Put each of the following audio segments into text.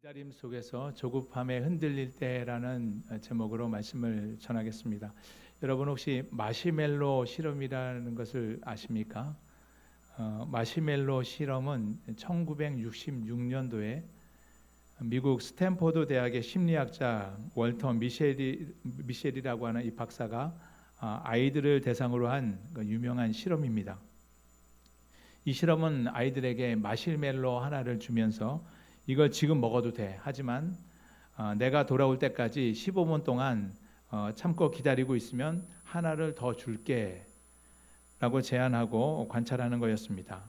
기다림 속에서 조급함에 흔들릴 때라는 제목으로 말씀을 전하겠습니다. 여러분 혹시 마시멜로 실험이라는 것을 아십니까? 마시멜로 실험은 1966년도에 미국 스탠포드 대학의 심리학자 월터 미셸이라고 하는 이 박사가 아이들을 대상으로 한 유명한 실험입니다. 이 실험은 아이들에게 마시멜로 하나를 주면서 이걸 지금 먹어도 돼. 하지만 내가 돌아올 때까지 15분 동안 참고 기다리고 있으면 하나를 더 줄게 라고 제안하고 관찰하는 거였습니다.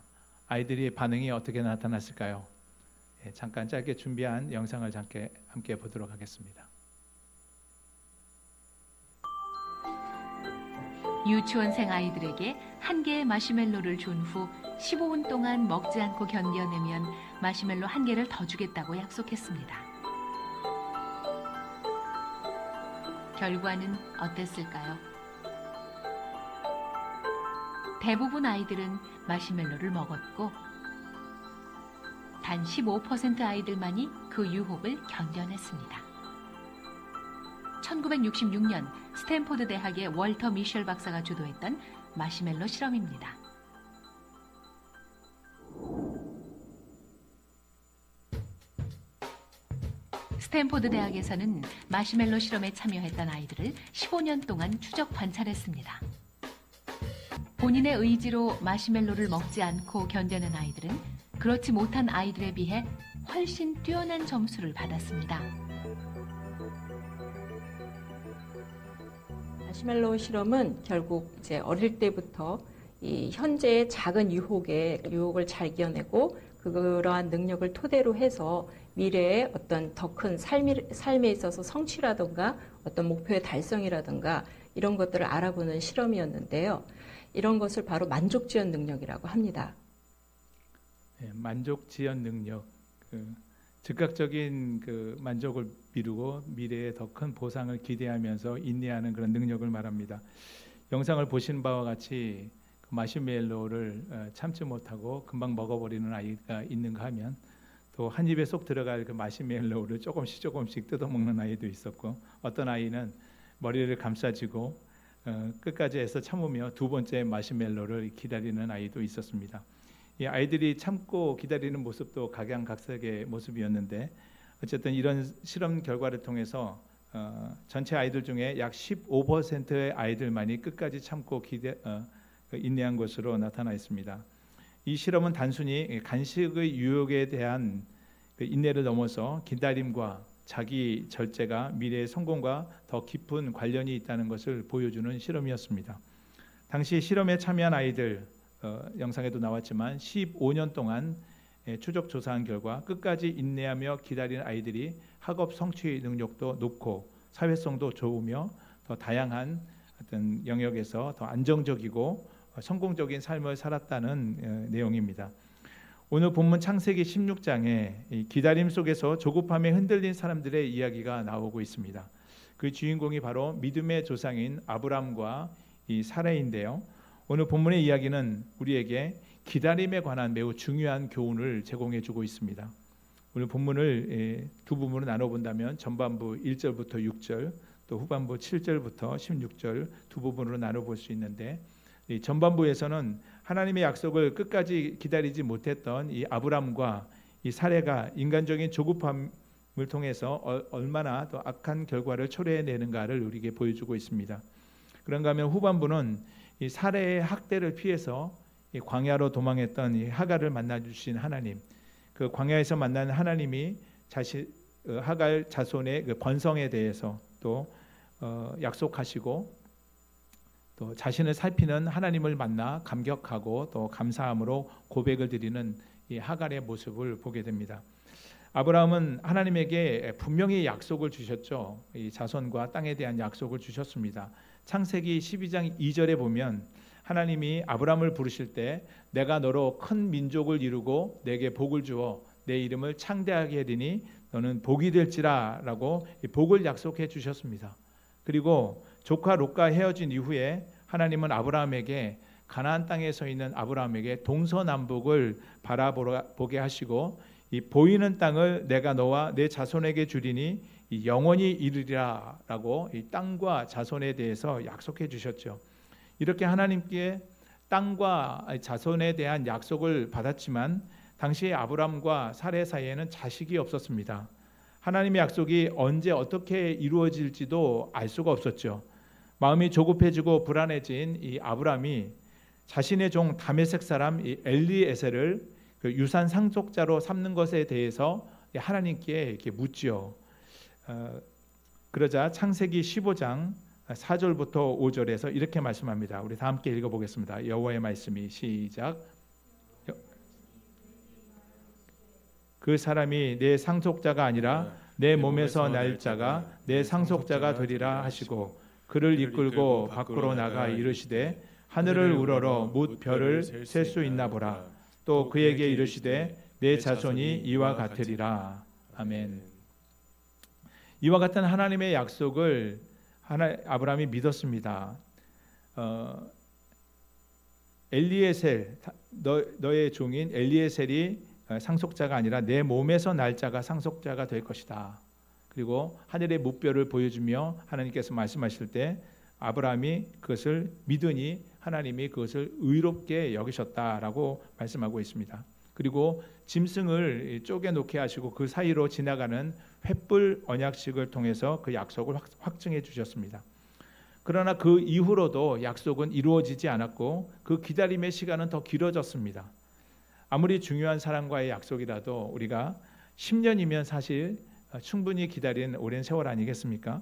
아이들이 반응이 어떻게 나타났을까요? 잠깐 짧게 준비한 영상을 함께 보도록 하겠습니다. 유치원생 아이들에게 한 개의 마시멜로를 준 후 15분 동안 먹지 않고 견뎌내면 마시멜로 한 개를 더 주겠다고 약속했습니다. 결과는 어땠을까요? 대부분 아이들은 마시멜로를 먹었고 단 15% 아이들만이 그 유혹을 견뎌냈습니다. 1966년 스탠포드 대학의 월터 미셸 박사가 주도했던 마시멜로 실험입니다. 스탠포드 대학에서는 마시멜로 실험에 참여했던 아이들을 15년 동안 추적 관찰했습니다. 본인의 의지로 마시멜로를 먹지 않고 견뎌낸 아이들은 그렇지 못한 아이들에 비해 훨씬 뛰어난 점수를 받았습니다. 마시멜로 실험은 결국 이제 어릴 때부터 이 현재의 작은 유혹을 잘 이겨내고 그러한 능력을 토대로 해서 미래의 어떤 더 큰 삶에 있어서 성취라든가 어떤 목표의 달성이라든가 이런 것들을 알아보는 실험이었는데요. 이런 것을 바로 만족지연 능력이라고 합니다. 네, 만족지연 능력, 즉각적인 만족을 미루고 미래에 더 큰 보상을 기대하면서 인내하는 그런 능력을 말합니다. 영상을 보신 바와 같이 마시멜로를 참지 못하고 금방 먹어버리는 아이가 있는가 하면 또 한 입에 쏙 들어갈 그 마시멜로를 조금씩 뜯어먹는 아이도 있었고 어떤 아이는 머리를 감싸쥐고 끝까지 해서 참으며 두 번째 마시멜로를 기다리는 아이도 있었습니다. 이 아이들이 참고 기다리는 모습도 각양각색의 모습이었는데 어쨌든 이런 실험 결과를 통해서 전체 아이들 중에 약 15%의 아이들만이 끝까지 참고 인내한 것으로 나타나 있습니다. 이 실험은 단순히 간식의 유혹에 대한 인내를 넘어서 기다림과 자기 절제가 미래의 성공과 더 깊은 관련이 있다는 것을 보여주는 실험이었습니다. 당시 실험에 참여한 아이들, 영상에도 나왔지만 15년 동안 추적 조사한 결과 끝까지 인내하며 기다리는 아이들이 학업 성취 능력도 높고 사회성도 좋으며 더 다양한 어떤 영역에서 더 안정적이고 성공적인 삶을 살았다는 내용입니다. 오늘 본문 창세기 16장에 기다림 속에서 조급함에 흔들린 사람들의 이야기가 나오고 있습니다. 그 주인공이 바로 믿음의 조상인 아브람과 이 사라인데요. 오늘 본문의 이야기는 우리에게 기다림에 관한 매우 중요한 교훈을 제공해 주고 있습니다. 오늘 본문을 두 부분으로 나눠본다면 전반부 1절부터 6절 또 후반부 7절부터 16절 두 부분으로 나눠볼 수 있는데 이 전반부에서는 하나님의 약속을 끝까지 기다리지 못했던 이 아브람과 이 사례가 인간적인 조급함을 통해서 얼마나 더 악한 결과를 초래해내는가를 우리에게 보여주고 있습니다. 그런가 하면 후반부는 이 사례의 학대를 피해서 이 광야로 도망했던 이 하갈을 만나주신 하나님, 그 광야에서 만난 하나님이 하갈 자손의 그 번성에 대해서 또 약속하시고 또 자신을 살피는 하나님을 만나 감격하고 또 감사함으로 고백을 드리는 이 하갈의 모습을 보게 됩니다. 아브라함은 하나님에게 분명히 약속을 주셨죠. 이 자손과 땅에 대한 약속을 주셨습니다. 창세기 12장 2절에 보면 하나님이 아브라함을 부르실 때 내가 너로 큰 민족을 이루고 내게 복을 주어 내 이름을 창대하게 하리니 너는 복이 될지라 라고 복을 약속해 주셨습니다. 그리고 조카 롯과 헤어진 이후에 하나님은 아브라함에게 가나안 땅에 서 있는 아브라함에게 동서남북을 바라보게 하시고 이 보이는 땅을 내가 너와 내 자손에게 주리니 이 영원히 이르리라라고 이 땅과 자손에 대해서 약속해 주셨죠. 이렇게 하나님께 땅과 자손에 대한 약속을 받았지만 당시 아브람과 사레 사이에는 자식이 없었습니다. 하나님의 약속이 언제 어떻게 이루어질지도 알 수가 없었죠. 마음이 조급해지고 불안해진 이 아브람이 자신의 종 다메섹 사람 이 엘리에셀을 그 유산 상속자로 삼는 것에 대해서 하나님께 이렇게 묻지요. 그러자 창세기 15장 4절부터 5절에서 이렇게 말씀합니다. 우리 다 함께 읽어보겠습니다. 여호와의 말씀이 시작. 그 사람이 내 상속자가 아니라 내 몸에서 날 자가 내 상속자가 되리라 하시고 그를 이끌고 밖으로 나가 이르시되 하늘을 우러러 뭇 별을 셀 수 있나 보라. 또 그에게 이르시되 내 자손이 이와 같으리라. 아멘. 이와 같은 하나님의 약속을 아브라함이 믿었습니다. 엘리에셀 너의 종인 엘리에셀이 상속자가 아니라 내 몸에서 날 자가 상속자가 될 것이다. 그리고 하늘의 뭇별을 보여주며 하나님께서 말씀하실 때 아브라함이 그것을 믿으니 하나님이 그것을 의롭게 여기셨다라고 말씀하고 있습니다. 그리고 짐승을 쪼개 놓게 하시고 그 사이로 지나가는 횃불 언약식을 통해서 그 약속을 확증해 주셨습니다. 그러나 그 이후로도 약속은 이루어지지 않았고 그 기다림의 시간은 더 길어졌습니다. 아무리 중요한 사람과의 약속이라도 우리가 10년이면 사실 충분히 기다린 오랜 세월 아니겠습니까?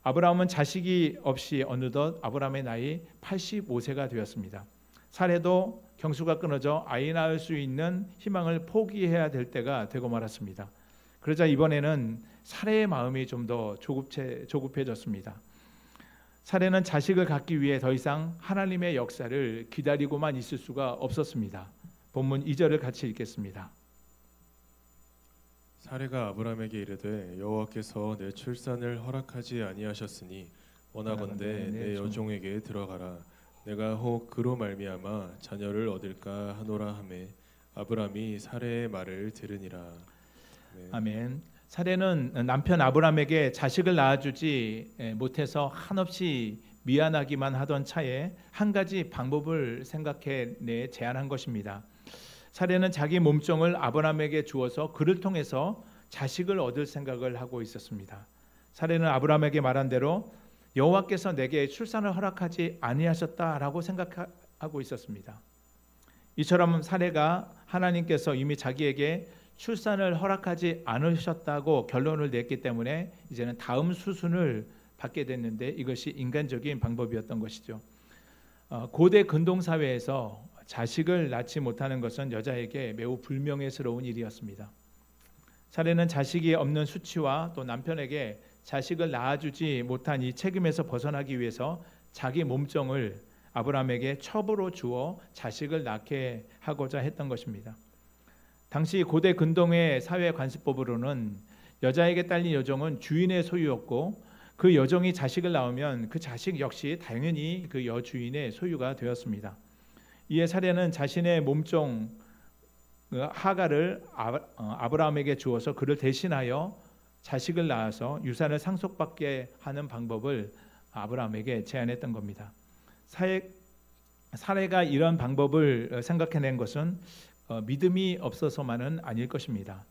아브라함은 자식이 없이 어느덧 아브라함의 나이 85세가 되었습니다. 사례도 경수가 끊어져 아이 낳을 수 있는 희망을 포기해야 될 때가 되고 말았습니다. 그러자 이번에는 사례의 마음이 좀 더 조급해졌습니다. 사례는 자식을 갖기 위해 더 이상 하나님의 역사를 기다리고만 있을 수가 없었습니다. 본문 2절을 같이 읽겠습니다. 사레가 아브라함에게 이르되 여호와께서 내 출산을 허락하지 아니하셨으니 원하건대 내 여종에게 들어가라. 내가 혹 그로 말미암아 자녀를 얻을까 하노라 하매 아브라함이 사레의 말을 들으니라. 네. 아멘. 사레는 남편 아브라함에게 자식을 낳아주지 못해서 한없이 미안하기만 하던 차에 한 가지 방법을 생각해 제안한 것입니다. 사레는 자기 몸종을 아브라함에게 주어서 그를 통해서 자식을 얻을 생각을 하고 있었습니다. 사레는 아브라함에게 말한 대로 여호와께서 내게 출산을 허락하지 아니하셨다라고 생각하고 있었습니다. 이처럼 사레가 하나님께서 이미 자기에게 출산을 허락하지 않으셨다고 결론을 냈기 때문에 이제는 다음 수순을 받게 됐는데 이것이 인간적인 방법이었던 것이죠. 고대 근동 사회에서 자식을 낳지 못하는 것은 여자에게 매우 불명예스러운 일이었습니다. 사례는 자식이 없는 수치와 또 남편에게 자식을 낳아주지 못한 이 책임에서 벗어나기 위해서 자기 몸종을 아브라함에게 첩으로 주어 자식을 낳게 하고자 했던 것입니다. 당시 고대 근동의 사회 관습법으로는 여자에게 딸린 여종은 주인의 소유였고 그 여종이 자식을 낳으면 그 자식 역시 당연히 그 여주인의 소유가 되었습니다. 이에 사례는 자신의 몸종 하가를 아브라함에게 주어서 그를 대신하여 자식을 낳아서 유산을 상속받게 하는 방법을 아브라함에게 제안했던 겁니다. 사례가 이런 방법을 생각해낸 것은 믿음이 없어서만은 아닐 것입니다.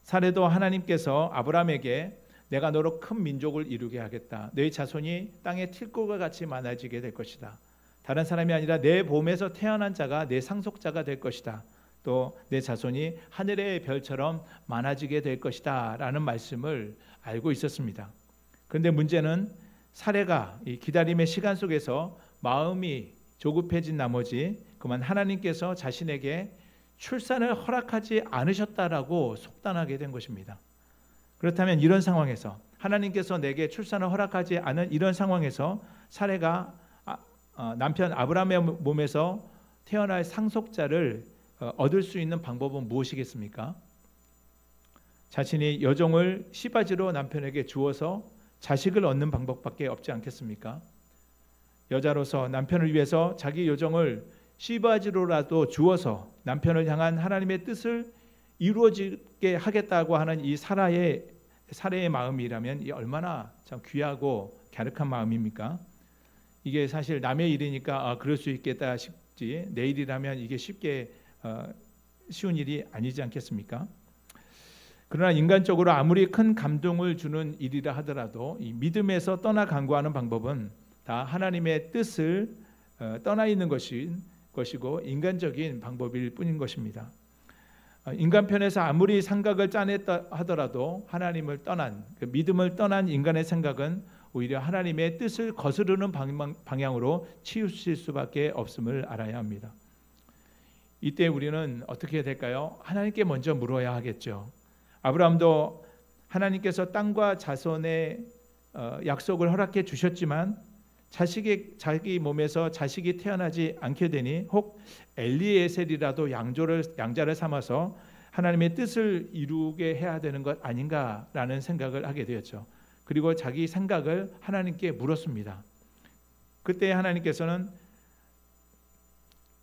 사례도 하나님께서 아브라함에게 내가 너로 큰 민족을 이루게 하겠다. 너희 자손이 땅의 틸꿀과 같이 많아지게 될 것이다. 다른 사람이 아니라 내 몸에서 태어난 자가 내 상속자가 될 것이다. 또 내 자손이 하늘의 별처럼 많아지게 될 것이다 라는 말씀을 알고 있었습니다. 그런데 문제는 사례가 이 기다림의 시간 속에서 마음이 조급해진 나머지 그만 하나님께서 자신에게 출산을 허락하지 않으셨다라고 속단하게 된 것입니다. 그렇다면 이런 상황에서 하나님께서 내게 출산을 허락하지 않은 이런 상황에서 사례가 남편 아브라함의 몸에서 태어날 상속자를 얻을 수 있는 방법은 무엇이겠습니까? 자신이 여종을 시바지로 남편에게 주어서 자식을 얻는 방법밖에 없지 않겠습니까? 여자로서 남편을 위해서 자기 여종을 시바지로라도 주어서 남편을 향한 하나님의 뜻을 이루어지게 하겠다고 하는 이 사라의 마음이라면 이 얼마나 참 귀하고 갸륵한 마음입니까? 이게 사실 남의 일이니까 그럴 수 있겠다 싶지, 내 일이라면 이게 쉽게 쉬운 일이 아니지 않겠습니까? 그러나 인간적으로 아무리 큰 감동을 주는 일이라 하더라도 이 믿음에서 떠나 간구하는 방법은 다 하나님의 뜻을 떠나 있는 것이고 인간적인 방법일 뿐인 것입니다. 인간 편에서 아무리 생각을 짜냈다 하더라도 하나님을 떠난, 그 믿음을 떠난 인간의 생각은 오히려 하나님의 뜻을 거스르는 방향으로 치우칠 수밖에 없음을 알아야 합니다. 이때 우리는 어떻게 해야 될까요? 하나님께 먼저 물어야 하겠죠. 아브라함도 하나님께서 땅과 자손의 약속을 허락해 주셨지만 자기 몸에서 자식이 태어나지 않게 되니 혹 엘리에셀이라도 양자를 삼아서 하나님의 뜻을 이루게 해야 되는 것 아닌가라는 생각을 하게 되었죠. 그리고 자기 생각을 하나님께 물었습니다. 그때 하나님께서는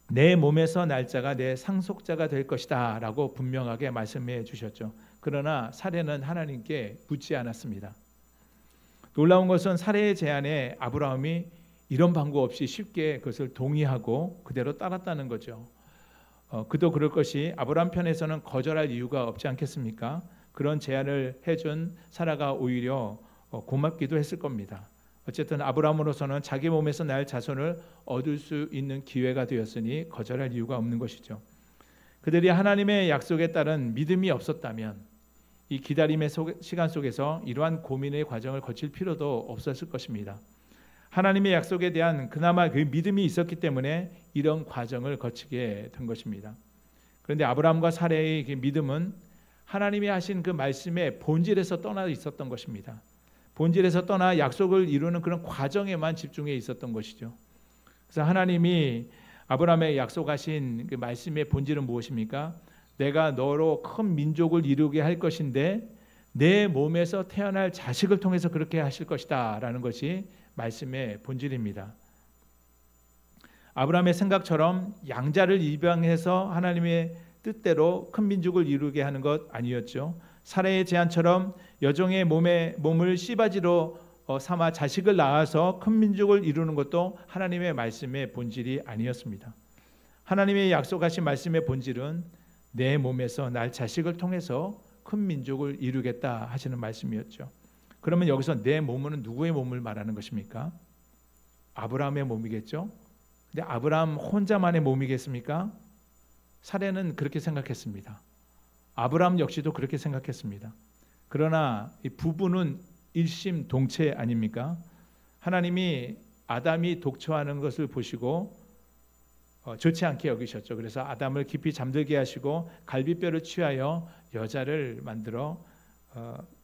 내 몸에서 날 자가 내 상속자가 될 것이다 라고 분명하게 말씀해 주셨죠. 그러나 사례는 하나님께 묻지 않았습니다. 놀라운 것은 사례의 제안에 아브라함이 이런 방법 없이 쉽게 그것을 동의하고 그대로 따랐다는 거죠. 그도 그럴 것이 아브라함 편에서는 거절할 이유가 없지 않겠습니까? 그런 제안을 해준 사라가 오히려 고맙기도 했을 겁니다. 어쨌든 아브라함으로서는 자기 몸에서 날 자손을 얻을 수 있는 기회가 되었으니 거절할 이유가 없는 것이죠. 그들이 하나님의 약속에 따른 믿음이 없었다면 이 기다림의 시간 속에서 이러한 고민의 과정을 거칠 필요도 없었을 것입니다. 하나님의 약속에 대한 그나마 그 믿음이 있었기 때문에 이런 과정을 거치게 된 것입니다. 그런데 아브라함과 사레의 그 믿음은 하나님이 하신 그 말씀의 본질에서 떠나 있었던 것입니다. 본질에서 떠나 약속을 이루는 그런 과정에만 집중해 있었던 것이죠. 그래서 하나님이 아브라함에 약속하신 그 말씀의 본질은 무엇입니까? 내가 너로 큰 민족을 이루게 할 것인데 내 몸에서 태어날 자식을 통해서 그렇게 하실 것이다 라는 것이 말씀의 본질입니다. 아브라함의 생각처럼 양자를 입양해서 하나님의 뜻대로 큰 민족을 이루게 하는 것 아니었죠. 사라의 제안처럼 여종의 몸을 씨바지로 삼아 자식을 낳아서 큰 민족을 이루는 것도 하나님의 말씀의 본질이 아니었습니다. 하나님의 약속하신 말씀의 본질은 내 몸에서 날 자식을 통해서 큰 민족을 이루겠다 하시는 말씀이었죠. 그러면 여기서 내 몸은 누구의 몸을 말하는 것입니까? 아브라함의 몸이겠죠. 근데 아브라함 혼자만의 몸이겠습니까? 사례는 그렇게 생각했습니다. 아브라함 역시도 그렇게 생각했습니다. 그러나 이 부부는 일심동체 아닙니까? 하나님이 아담이 독초하는 것을 보시고 좋지 않게 여기셨죠. 그래서 아담을 깊이 잠들게 하시고 갈비뼈를 취하여 여자를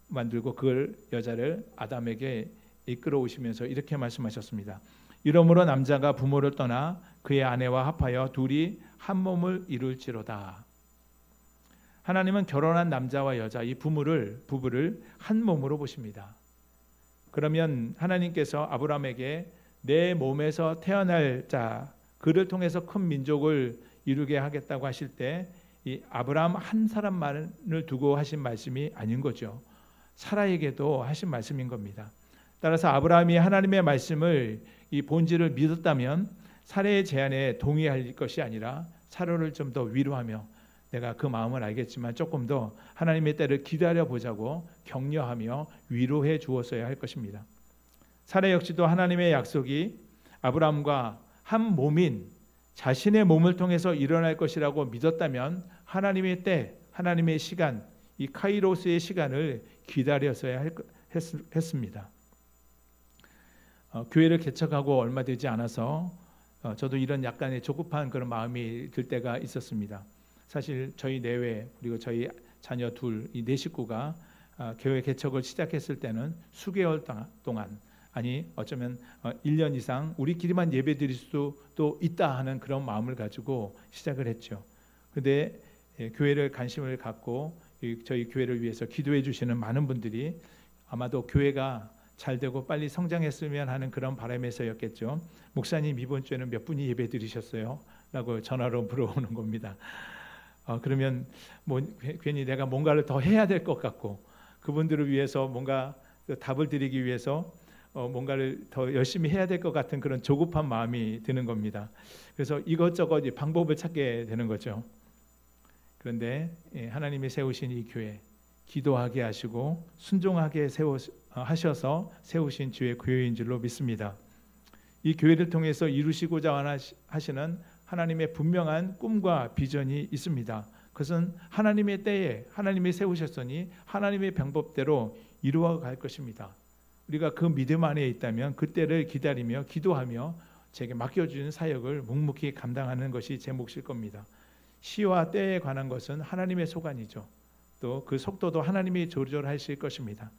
만들고 그 여자를 아담에게 이끌어 오시면서 이렇게 말씀하셨습니다. 이러므로 남자가 부모를 떠나 그의 아내와 합하여 둘이 한 몸을 이룰지로다. 하나님은 결혼한 남자와 여자 이 부부를 한 몸으로 보십니다. 그러면 하나님께서 아브라함에게 내 몸에서 태어날 자 그를 통해서 큰 민족을 이루게 하겠다고 하실 때 이 아브라함 한 사람만을 두고 하신 말씀이 아닌 거죠. 사라에게도 하신 말씀인 겁니다. 따라서 아브라함이 하나님의 말씀을 이 본질을 믿었다면 사라의 제안에 동의할 것이 아니라 사라를 좀 더 위로하며 내가 그 마음을 알겠지만 조금 더 하나님의 때를 기다려보자고 격려하며 위로해 주었어야 할 것입니다. 사라 역시도 하나님의 약속이 아브라함과 한 몸인 자신의 몸을 통해서 일어날 것이라고 믿었다면 하나님의 때, 하나님의 시간, 이 카이로스의 시간을 기다렸어야 했습니다. 교회를 개척하고 얼마 되지 않아서 저도 이런 약간의 조급한 그런 마음이 들 때가 있었습니다. 사실 저희 내외 그리고 저희 자녀 둘, 이 네 식구가 교회 개척을 시작했을 때는 수개월 동안 아니 어쩌면 1년 이상 우리끼리만 예배 드릴 수도 있다 하는 그런 마음을 가지고 시작을 했죠. 그런데 교회를 관심을 갖고 저희 교회를 위해서 기도해 주시는 많은 분들이 아마도 교회가 잘 되고 빨리 성장했으면 하는 그런 바람에서였겠죠. 목사님 이번 주에는 몇 분이 예배 드리셨어요? 라고 전화로 물어보는 겁니다. 그러면 괜히 내가 뭔가를 더 해야 될 것 같고 그분들을 위해서 뭔가 답을 드리기 위해서 뭔가를 더 열심히 해야 될 것 같은 그런 조급한 마음이 드는 겁니다. 그래서 이것저것 방법을 찾게 되는 거죠. 그런데 하나님이 세우신 이 교회, 기도하게 하시고 순종하게 하셔서 세우신 주의 교회인 줄로 믿습니다. 이 교회를 통해서 이루시고자 하시는 하나님의 분명한 꿈과 비전이 있습니다. 그것은 하나님의 때에 하나님이 세우셨으니 하나님의 방법대로 이루어갈 것입니다. 우리가 그 믿음 안에 있다면 그 때를 기다리며 기도하며 제게 맡겨주신 사역을 묵묵히 감당하는 것이 제 몫일 겁니다. 시와 때에 관한 것은 하나님의 소관이죠. 또 그 속도도 하나님이 조절하실 것입니다.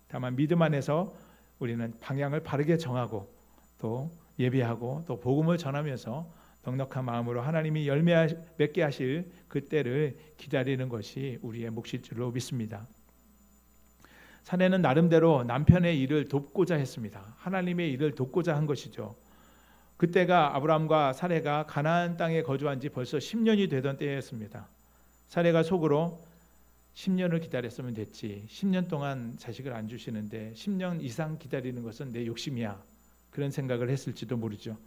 다만 믿음 안에서 우리는 방향을 바르게 정하고 또 예배하고 또 복음을 전하면서 넉넉한 마음으로 하나님이 열매 맺게 하실 그 때를 기다리는 것이 우리의 몫일 줄로 믿습니다. 사례는 나름대로 남편의 일을 돕고자 했습니다. 하나님의 일을 돕고자 한 것이죠. 그때가 아브라함과 사례가 가나안 땅에 거주한 지 벌써 10년이 되던 때였습니다. 사례가 속으로 10년을 기다렸으면 됐지, 10년 동안 자식을 안 주시는데 10년 이상 기다리는 것은 내 욕심이야, 그런 생각을 했을지도 모르죠.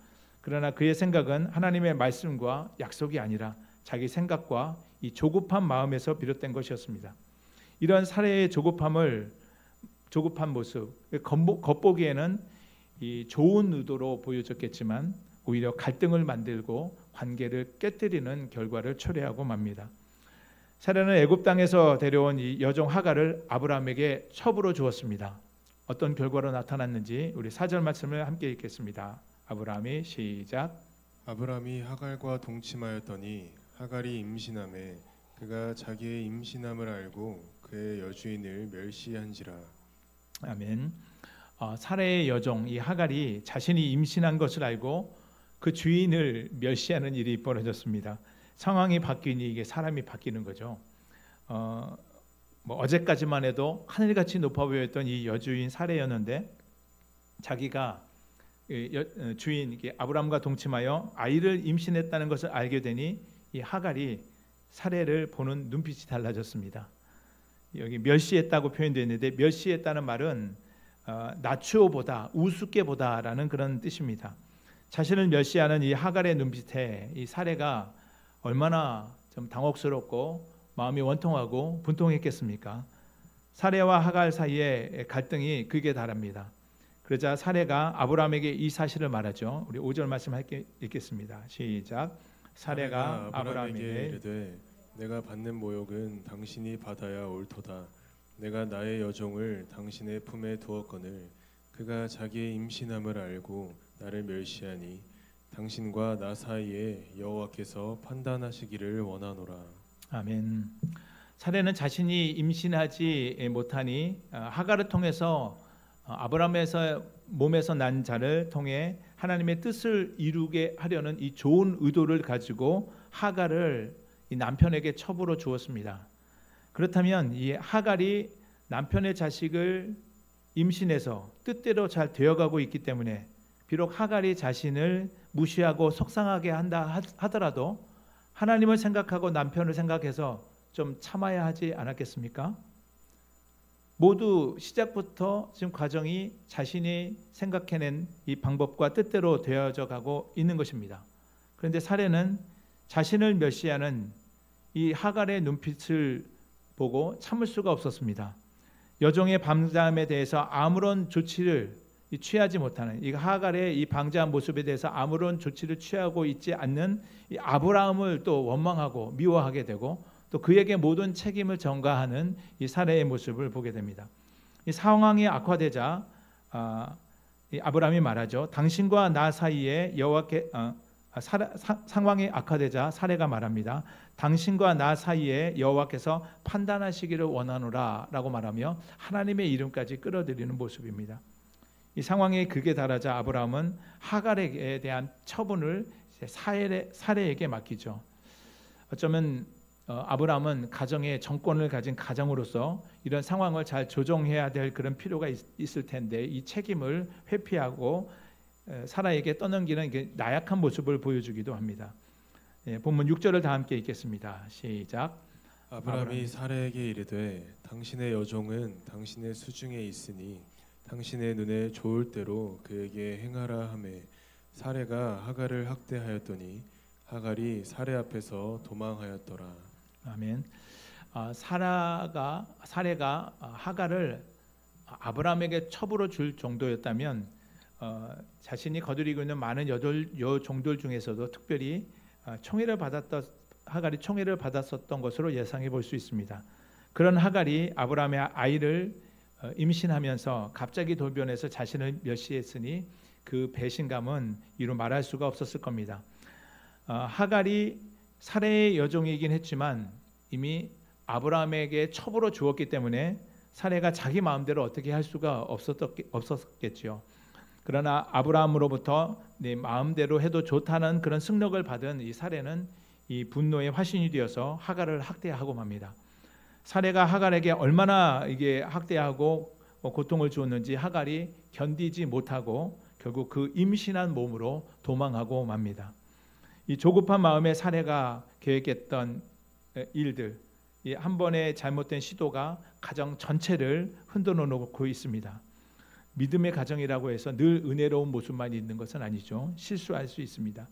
그러나 그의 생각은 하나님의 말씀과 약속이 아니라 자기 생각과 이 조급한 마음에서 비롯된 것이었습니다. 이런 사례의 조급한 모습, 겉보기에는 이 좋은 의도로 보여졌겠지만 오히려 갈등을 만들고 관계를 깨뜨리는 결과를 초래하고 맙니다. 사례는 애굽 땅에서 데려온 이 여종 하갈을 아브라함에게 첩으로 주었습니다. 어떤 결과로 나타났는지 우리 4절 말씀을 함께 읽겠습니다. 아브라함이 시작. 아브라함이 하갈과 동침하였더니 하갈이 임신하매 그가 자기의 임신함을 알고 그의 여주인을 멸시한지라. 아멘. 사례의 여종 이 하갈이 자신이 임신한 것을 알고 그 주인을 멸시하는 일이 벌어졌습니다. 상황이 바뀌니 이게 사람이 바뀌는 거죠. 어제까지만 해도 하늘같이 높아 보였던 이 여주인 사례였는데 자기가 주인 아브라함과 동침하여 아이를 임신했다는 것을 알게 되니 이 하갈이 사례를 보는 눈빛이 달라졌습니다. 여기 멸시했다고 표현되어 있는데 멸시했다는 말은 낮추어보다, 우습게 보다라는 그런 뜻입니다. 자신을 멸시하는 이 하갈의 눈빛에 이 사례가 얼마나 좀 당혹스럽고 마음이 원통하고 분통했겠습니까? 사례와 하갈 사이의 갈등이 극에 달합니다. 그러자 사례가 아브라함에게 이 사실을 말하죠. 우리 5절 말씀 읽겠습니다. 시작. 사례가 아브라함에게 이르되 내가 받는 모욕은 당신이 받아야 옳도다. 내가 나의 여종을 당신의 품에 두었거늘 그가 자기의 임신함을 알고 나를 멸시하니 당신과 나 사이에 여호와께서 판단하시기를 원하노라. 아멘. 사례는 자신이 임신하지 못하니 하갈을 통해서 아브라함에서 몸에서 난 자를 통해 하나님의 뜻을 이루게 하려는 이 좋은 의도를 가지고 하갈을 이 남편에게 첩으로 주었습니다. 그렇다면 이 하갈이 남편의 자식을 임신해서 뜻대로 잘 되어가고 있기 때문에 비록 하갈이 자신을 무시하고 속상하게 한다 하더라도 하나님을 생각하고 남편을 생각해서 좀 참아야 하지 않았겠습니까? 모두 시작부터 지금 과정이 자신이 생각해낸 이 방법과 뜻대로 되어져 가고 있는 것입니다. 그런데 사례는 자신을 멸시하는 이 하갈의 눈빛을 보고 참을 수가 없었습니다. 여종의 방자함에 대해서 아무런 조치를 취하지 못하는 이 하갈의 이 방자한 모습에 대해서 아무런 조치를 취하고 있지 않는 이 아브라함을 또 원망하고 미워하게 되고 또 그에게 모든 책임을 전가하는 이 사례의 모습을 보게 됩니다. 이 상황이 악화되자 이 아브라함이 말하죠. 당신과 나 사이에 여호와께 상황이 악화되자 사례가 말합니다. 당신과 나 사이에 여호와께서 판단하시기를 원하노라라고 말하며 하나님의 이름까지 끌어들이는 모습입니다. 이 상황이 극에 달하자 아브라함은 하갈에 대한 처분을 사례에게 맡기죠. 어쩌면 아브라함은 가정의 정권을 가진 가정으로서 이런 상황을 잘 조정해야 될 그런 필요가 있을 텐데 이 책임을 회피하고 사라에게 떠넘기는 나약한 모습을 보여주기도 합니다. 본문 6절을 다 함께 읽겠습니다. 시작. 아브라함이 사라에게 이르되 당신의 여종은 당신의 수중에 있으니 당신의 눈에 좋을 대로 그에게 행하라 하매 사레가 하갈을 학대하였더니 하갈이 사레 앞에서 도망하였더라. 아멘. 사레가 하갈을 아브라함에게 첩으로 줄 정도였다면 자신이 거두리고 있는 많은 여종들 중에서도 특별히 하갈이 총애를 받았었던 것으로 예상해 볼 수 있습니다. 그런 하갈이 아브라함의 아이를 임신하면서 갑자기 돌변해서 자신을 멸시했으니 그 배신감은 이루 말할 수가 없었을 겁니다. 하갈이 사레의 여종이긴 했지만 이미 아브라함에게 첩으로 주었기 때문에 사레가 자기 마음대로 어떻게 할 수가 없었겠죠. 그러나 아브라함으로부터 내 마음대로 해도 좋다는 그런 승력을 받은 이 사레는 이 분노의 화신이 되어서 하갈을 학대하고 맙니다. 사레가 하갈에게 얼마나 이게 학대하고 고통을 주었는지 하갈이 견디지 못하고 결국 그 임신한 몸으로 도망하고 맙니다. 이 조급한 마음에 사레가 계획했던 일들, 이 한 번의 잘못된 시도가 가정 전체를 흔들어 놓고 있습니다. 믿음의 가정이라고 해서 늘 은혜로운 모습만 있는 것은 아니죠. 실수할 수 있습니다.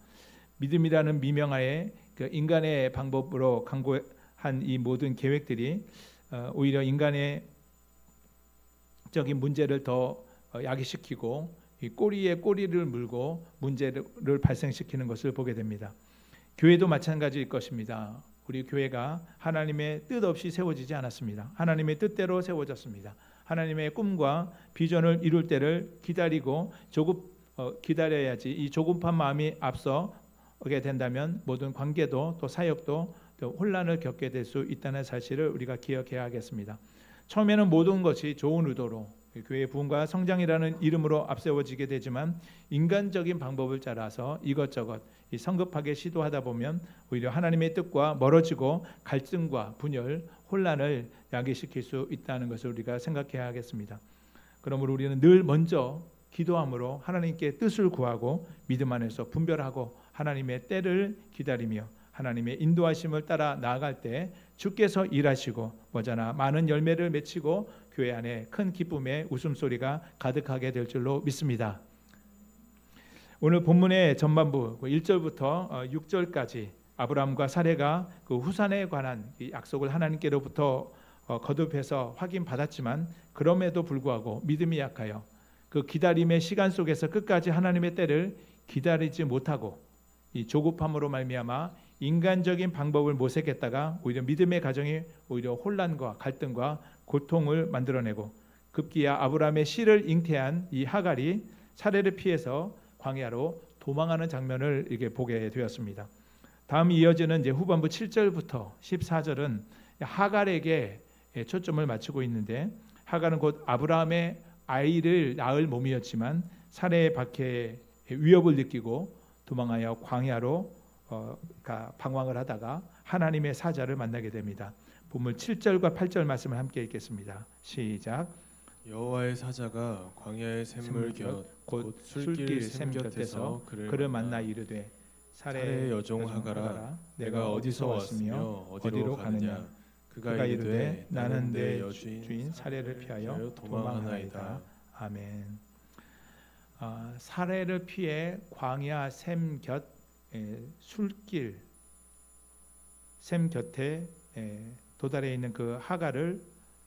믿음이라는 미명하에 그 인간의 방법으로 강구한 이 모든 계획들이 오히려 인간의 적인 문제를 더 야기시키고 이 꼬리에 꼬리를 물고 문제를 발생시키는 것을 보게 됩니다. 교회도 마찬가지일 것입니다. 우리 교회가 하나님의 뜻 없이 세워지지 않았습니다. 하나님의 뜻대로 세워졌습니다. 하나님의 꿈과 비전을 이룰 때를 기다리고 기다려야지 이 조급한 마음이 앞서게 된다면 모든 관계도 또 사역도 또 혼란을 겪게 될 수 있다는 사실을 우리가 기억해야 하겠습니다. 처음에는 모든 것이 좋은 의도로 교회 부흥과 성장이라는 이름으로 앞세워지게 되지만 인간적인 방법을 따라서 이것저것 성급하게 시도하다 보면 오히려 하나님의 뜻과 멀어지고 갈등과 분열, 혼란을 야기시킬 수 있다는 것을 우리가 생각해야 하겠습니다. 그러므로 우리는 늘 먼저 기도함으로 하나님께 뜻을 구하고 믿음 안에서 분별하고 하나님의 때를 기다리며 하나님의 인도하심을 따라 나아갈 때 주께서 일하시고 머지않아 많은 열매를 맺히고 교회 안에 큰 기쁨의 웃음소리가 가득하게 될 줄로 믿습니다. 오늘 본문의 전반부 1절부터 6절까지 아브라함과 사레가 그 후산에 관한 약속을 하나님께로부터 거듭해서 확인받았지만 그럼에도 불구하고 믿음이 약하여 그 기다림의 시간 속에서 끝까지 하나님의 때를 기다리지 못하고 이 조급함으로 말미암아 인간적인 방법을 모색했다가 오히려 믿음의 가정이 오히려 혼란과 갈등과 고통을 만들어내고 급기야 아브라함의 씨를 잉태한 이 하갈이 사레를 피해서 광야로 도망하는 장면을 이렇게 보게 되었습니다. 다음 이어지는 이제 후반부 7절부터 14절은 하갈에게 초점을 맞추고 있는데 하갈은 곧 아브라함의 아이를 낳을 몸이었지만 사레의 박해의 위협을 느끼고 도망하여 광야로 방황을 하다가 하나님의 사자를 만나게 됩니다. 본문 7절과 8절 말씀을 함께 읽겠습니다. 시작. 여호와의 사자가 광야의 샘물 곧 술길 샘 곁에서 그를 만나 이르되 사레의 여종 하갈아 내가 어디서 왔으며 어디로 가느냐. 그가 이르되 나는 내 여주인 사레를 피하여 도망하나이다. 아멘. 사레를 피해 광야 샘 곁 술길 샘 곁에 도달해 있는 그 하갈을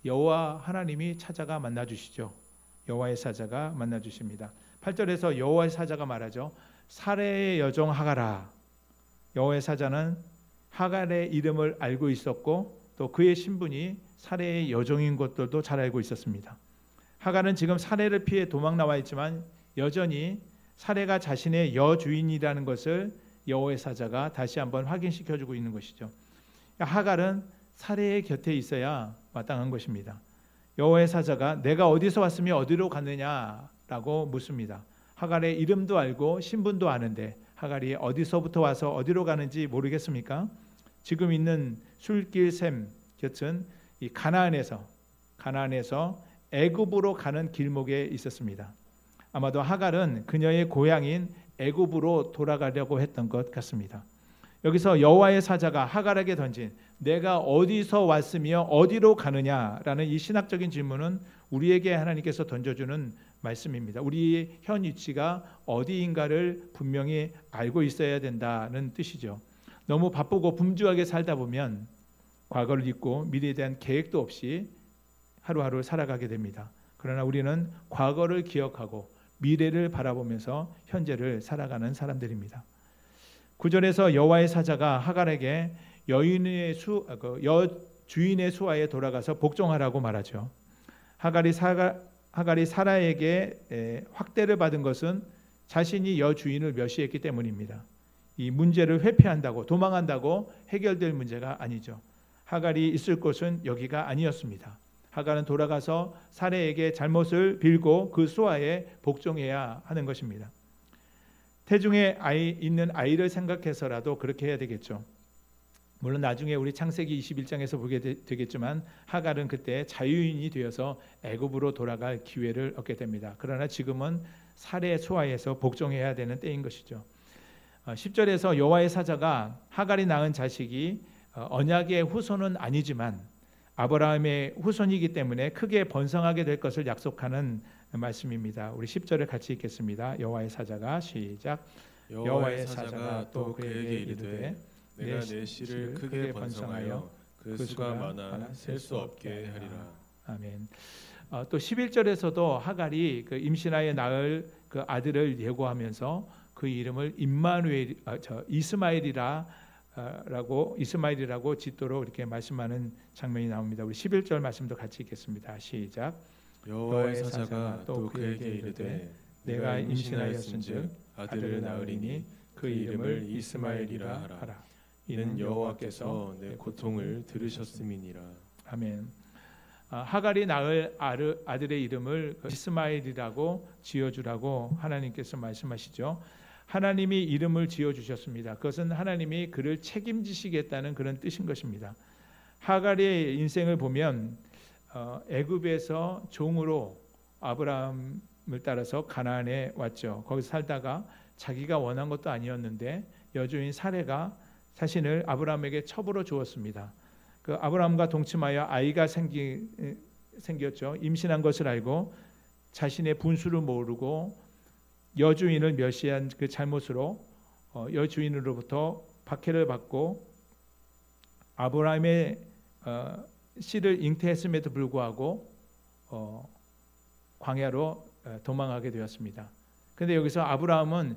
여호와 하나님이 찾아가 만나 주시죠. 여호와의 사자가 만나 주십니다. 8절에서 여호와의 사자가 말하죠. 사레의 여종 하갈아. 여호와의 사자는 하갈의 이름을 알고 있었고 또 그의 신분이 사레의 여종인 것들도 잘 알고 있었습니다. 하갈은 지금 사레를 피해 도망 나와 있지만 여전히 사레가 자신의 여주인이라는 것을 여호와의 사자가 다시 한번 확인시켜주고 있는 것이죠. 하갈은 사레의 곁에 있어야 마땅한 것입니다. 여호와의 사자가 내가 어디서 왔으며 어디로 갔느냐라고 묻습니다. 하갈의 이름도 알고 신분도 아는데 하갈이 어디서부터 와서 어디로 가는지 모르겠습니까? 지금 있는 술길 샘 곁은 이 가나안에서 애굽으로 가는 길목에 있었습니다. 아마도 하갈은 그녀의 고향인 애굽으로 돌아가려고 했던 것 같습니다. 여기서 여호와의 사자가 하갈에게 던진 내가 어디서 왔으며 어디로 가느냐라는 이 신학적인 질문은 우리에게 하나님께서 던져주는 말씀입니다. 우리의 현 위치가 어디인가를 분명히 알고 있어야 된다는 뜻이죠. 너무 바쁘고 분주하게 살다 보면 과거를 잊고 미래에 대한 계획도 없이 하루하루 살아가게 됩니다. 그러나 우리는 과거를 기억하고 미래를 바라보면서 현재를 살아가는 사람들입니다. 9절에서 여호와의 사자가 하갈에게 여주인의 수하에 돌아가서 복종하라고 말하죠. 하갈이 사라에게 확대를 받은 것은 자신이 여주인을 멸시했기 때문입니다. 이 문제를 회피한다고 도망한다고 해결될 문제가 아니죠. 하갈이 있을 곳은 여기가 아니었습니다. 하갈은 돌아가서 사라에게 잘못을 빌고 그 수하에 복종해야 하는 것입니다. 태중에 있는 아이를 생각해서라도 그렇게 해야 되겠죠. 물론 나중에 우리 창세기 21장에서 보게 되겠지만 하갈은 그때 자유인이 되어서 애굽으로 돌아갈 기회를 얻게 됩니다. 그러나 지금은 사라의 수하에서 복종해야 되는 때인 것이죠. 10절에서 여호와의 사자가 하갈이 낳은 자식이 언약의 후손은 아니지만 아브라함의 후손이기 때문에 크게 번성하게 될 것을 약속하는 말씀입니다. 우리 10절을 같이 읽겠습니다. 여호와의 사자가 시작. 여호와의 사자가 또 그에게 이르되 내가 내 씨를 크게 번성하여 그 수가 많아 셀 수 없게 하리라. 아멘. 또 11절에서도 하갈이 그 임신하여 낳을 그 아들을 예고하면서 그 이름을 이스마엘이라고 짓도록 이렇게 말씀하는 장면이 나옵니다. 우리 11절 말씀도 같이 읽겠습니다. 시작. 여호와의 사자가 또 그에게 이르되 내가 임신하였은즉 아들을 낳으리니 그 이름을 이스마엘이라 하라. 이는 여호와께서 내 고통을 들으셨음이니라. 아멘. 하갈이 낳을 아들의 이름을 이스마엘이라고 지어주라고 하나님께서 말씀하시죠. 하나님이 이름을 지어주셨습니다. 그것은 하나님이 그를 책임지시겠다는 그런 뜻인 것입니다. 하갈의 인생을 보면 애굽에서 종으로 아브라함을 따라서 가나안에 왔죠. 거기서 살다가 자기가 원한 것도 아니었는데 여주인 사레가 자신을 아브라함에게 첩으로 주었습니다. 그 아브라함과 동침하여 아이가 생겼죠. 임신한 것을 알고 자신의 분수를 모르고 여주인을 멸시한 그 잘못으로 여주인으로부터 박해를 받고 아브라함의 씨를 잉태했음에도 불구하고 광야로 도망하게 되었습니다. 그런데 여기서 아브라함은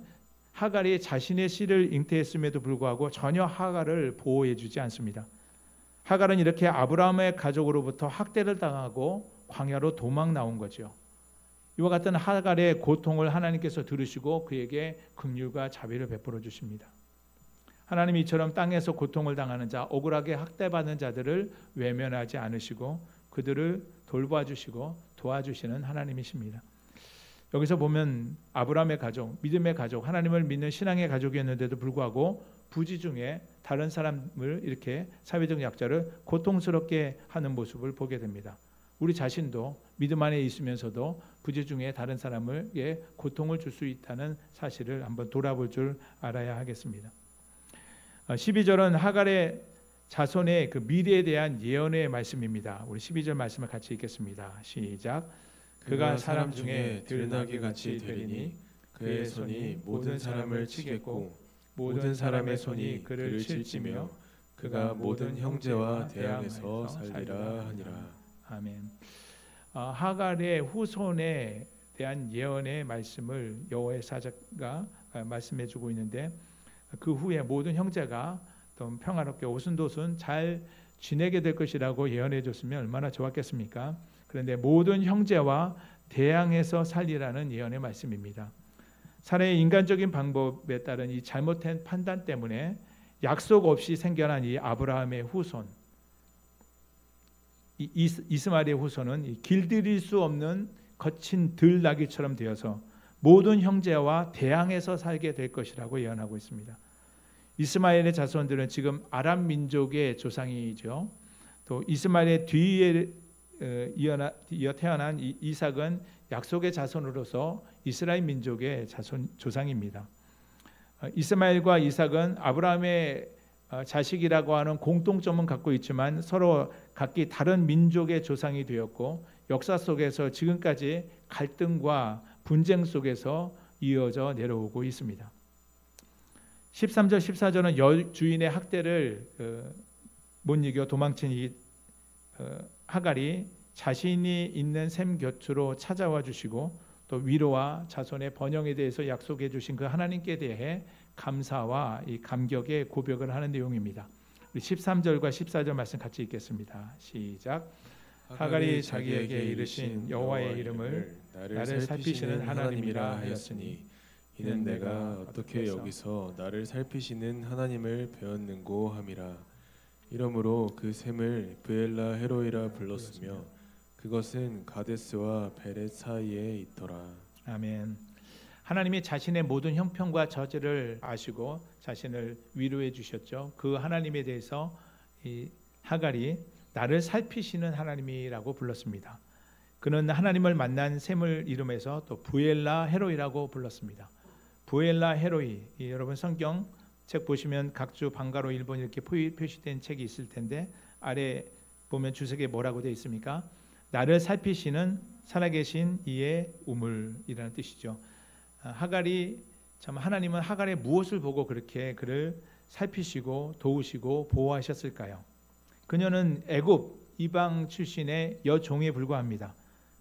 하갈이 자신의 씨를 잉태했음에도 불구하고 전혀 하갈을 보호해 주지 않습니다. 하갈은 이렇게 아브라함의 가족으로부터 학대를 당하고 광야로 도망 나온 거죠. 이와 같은 하갈의 고통을 하나님께서 들으시고 그에게 긍휼과 자비를 베풀어 주십니다. 하나님이 이처럼 땅에서 고통을 당하는 자, 억울하게 학대받는 자들을 외면하지 않으시고 그들을 돌봐주시고 도와주시는 하나님이십니다. 여기서 보면 아브라함의 가족, 믿음의 가족, 하나님을 믿는 신앙의 가족이었는데도 불구하고 부지 중에 다른 사람을 이렇게 사회적 약자를 고통스럽게 하는 모습을 보게 됩니다. 우리 자신도 믿음 안에 있으면서도 부지 중에 다른 사람에게 고통을 줄 수 있다는 사실을 한번 돌아볼 줄 알아야 하겠습니다. 12절은 하갈의 자손의 그 미래에 대한 예언의 말씀입니다. 우리 12절 말씀을 같이 읽겠습니다. 시작. 그가 사람 중에 들나귀 같이 되리니 그의 손이 모든 사람을 치겠고 모든 사람의 손이 그를 칠지며 그가 모든 형제와 대항해서 살리라 하니라. 아멘. 하갈의 후손에 대한 예언의 말씀을 여호와의 사자가 말씀해주고 있는데 그 후에 모든 형제가 또 평화롭게 오순도순 잘 지내게 될 것이라고 예언해줬으면 얼마나 좋았겠습니까? 그런데 모든 형제와 대항해서 살리라는 예언의 말씀입니다. 사례의 인간적인 방법에 따른 이 잘못된 판단 때문에 약속 없이 생겨난 이 아브라함의 후손, 이스마엘의 후손은 길들일 수 없는 거친 들나귀처럼 되어서 모든 형제와 대항해서 살게 될 것이라고 예언하고 있습니다. 이스마엘의 자손들은 지금 아람 민족의 조상이죠. 또 이스마엘의 뒤에 이어 태어난 이삭은 약속의 자손으로서 이스라엘 민족의 조상입니다. 이스마엘과 이삭은 아브라함의 자식이라고 하는 공통점은 갖고 있지만 서로 각기 다른 민족의 조상이 되었고 역사 속에서 지금까지 갈등과 분쟁 속에서 이어져 내려오고 있습니다. 13절 14절은 여주인의 학대를 못 이겨 도망친 이 하갈이 자신이 있는 셈 곁으로 찾아와 주시고 또 위로와 자손의 번영에 대해서 약속해 주신 그 하나님께 대해 감사와 이 감격의 고백을 하는 내용입니다. 우리 13절과 14절 말씀 같이 읽겠습니다. 시작. 하갈이 자기에게 이르신 여호와의 이름을 나를 살피시는 하나님이라 하였으니 이는 내가 어떻게 여기서 나를 살피시는 하나님을 배웠는고 함이라. 이러므로 그 셈을 브엘라 헤로이라 불렀으며 그것은 가데스와 베렛 사이에 있더라. 아멘. 하나님이 자신의 모든 형편과 저지를 아시고 자신을 위로해 주셨죠. 그 하나님에 대해서 이 하갈이 나를 살피시는 하나님이라고 불렀습니다. 그는 하나님을 만난 셈을 이름에서 또 부엘라 헤로이라고 불렀습니다. 부엘라 헤로이, 여러분 성경 책 보시면 각주 방가로 일본 이렇게 표시된 책이 있을 텐데 아래 보면 주석에 뭐라고 되어 있습니까? 나를 살피시는 살아계신 이의 우물이라는 뜻이죠. 하갈이 참 하나님은 하갈의 무엇을 보고 그렇게 그를 살피시고 도우시고 보호하셨을까요? 그녀는 애굽 이방 출신의 여종에 불과합니다.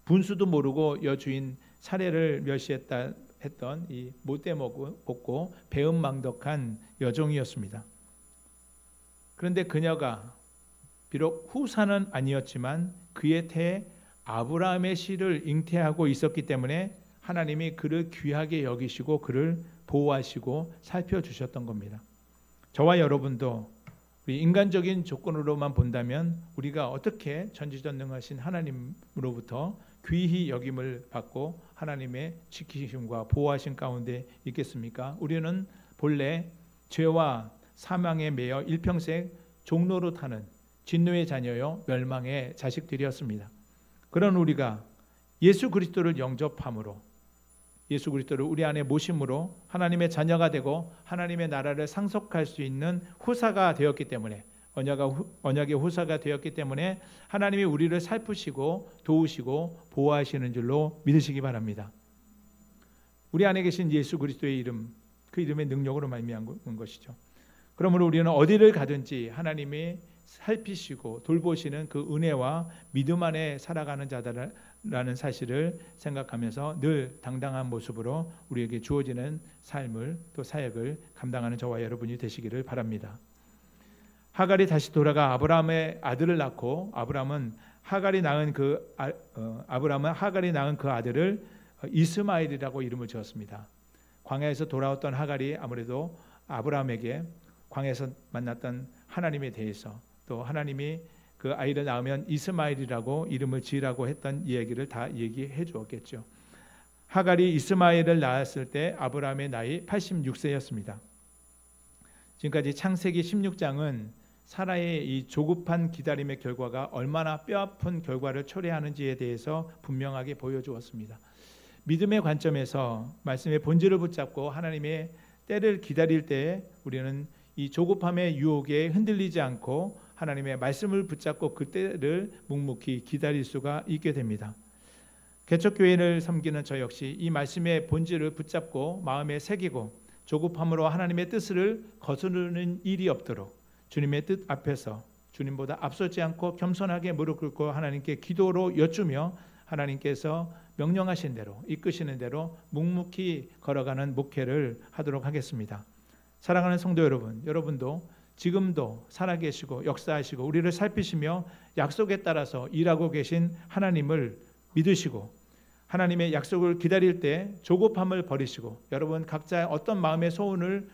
분수도 모르고 여주인 사례를 멸시했다 했던 이 못돼 먹고 배은망덕한 여종이었습니다. 그런데 그녀가 비록 후사는 아니었지만 그의 태에 아브라함의 씨를 잉태하고 있었기 때문에 하나님이 그를 귀하게 여기시고 그를 보호하시고 살펴주셨던 겁니다. 저와 여러분도 우리 인간적인 조건으로만 본다면 우리가 어떻게 전지전능하신 하나님으로부터 귀히 여김을 받고 하나님의 지키심과 보호하심 가운데 있겠습니까? 우리는 본래 죄와 사망에 매여 일평생 종로로 타는 진노의 자녀요 멸망의 자식들이었습니다. 그런 우리가 예수 그리스도를 영접함으로 예수 그리스도를 우리 안에 모심으로 하나님의 자녀가 되고 하나님의 나라를 상속할 수 있는 후사가 되었기 때문에 언약의 후사가 되었기 때문에 하나님이 우리를 살피시고 도우시고 보호하시는 줄로 믿으시기 바랍니다. 우리 안에 계신 예수 그리스도의 이름, 그 이름의 능력으로 말미암은 것이죠. 그러므로 우리는 어디를 가든지 하나님이 살피시고 돌보시는 그 은혜와 믿음 안에 살아가는 자다라는 사실을 생각하면서 늘 당당한 모습으로 우리에게 주어지는 삶을 또 사역을 감당하는 저와 여러분이 되시기를 바랍니다. 하갈이 다시 돌아가 아브라함의 아들을 낳고 아브라함은 하갈이 낳은 그 아들을 이스마엘이라고 이름을 지었습니다. 광야에서 돌아왔던 하갈이 아무래도 아브라함에게 광야에서 만났던 하나님에 대해서 또 하나님이 그 아이를 낳으면 이스마엘이라고 이름을 지으라고 했던 이야기를 다 얘기해 주었겠죠. 하갈이 이스마엘을 낳았을 때 아브라함의 나이 86세였습니다. 지금까지 창세기 16장은 사라의 이 조급한 기다림의 결과가 얼마나 뼈아픈 결과를 초래하는지에 대해서 분명하게 보여주었습니다. 믿음의 관점에서 말씀의 본질을 붙잡고 하나님의 때를 기다릴 때 우리는 이 조급함의 유혹에 흔들리지 않고 하나님의 말씀을 붙잡고 그 때를 묵묵히 기다릴 수가 있게 됩니다. 개척교회를 섬기는 저 역시 이 말씀의 본질을 붙잡고 마음에 새기고 조급함으로 하나님의 뜻을 거스르는 일이 없도록 주님의 뜻 앞에서 주님보다 앞서지 않고 겸손하게 무릎 꿇고 하나님께 기도로 여쭈며 하나님께서 명령하신 대로 이끄시는 대로 묵묵히 걸어가는 목회를 하도록 하겠습니다. 사랑하는 성도 여러분, 여러분도 지금도 살아계시고 역사하시고 우리를 살피시며 약속에 따라서 일하고 계신 하나님을 믿으시고 하나님의 약속을 기다릴 때 조급함을 버리시고 여러분 각자 어떤 마음의 소원을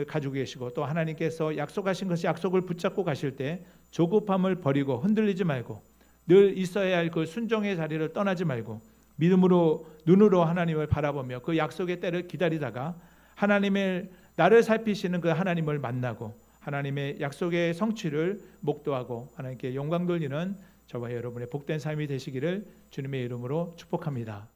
가지고 계시고 또 하나님께서 약속하신 것이 약속을 붙잡고 가실 때 조급함을 버리고 흔들리지 말고 늘 있어야 할 그 순종의 자리를 떠나지 말고 믿음으로 눈으로 하나님을 바라보며 그 약속의 때를 기다리다가 하나님의 나를 살피시는 그 하나님을 만나고 하나님의 약속의 성취를 목도하고 하나님께 영광 돌리는 저와 여러분의 복된 삶이 되시기를 주님의 이름으로 축복합니다.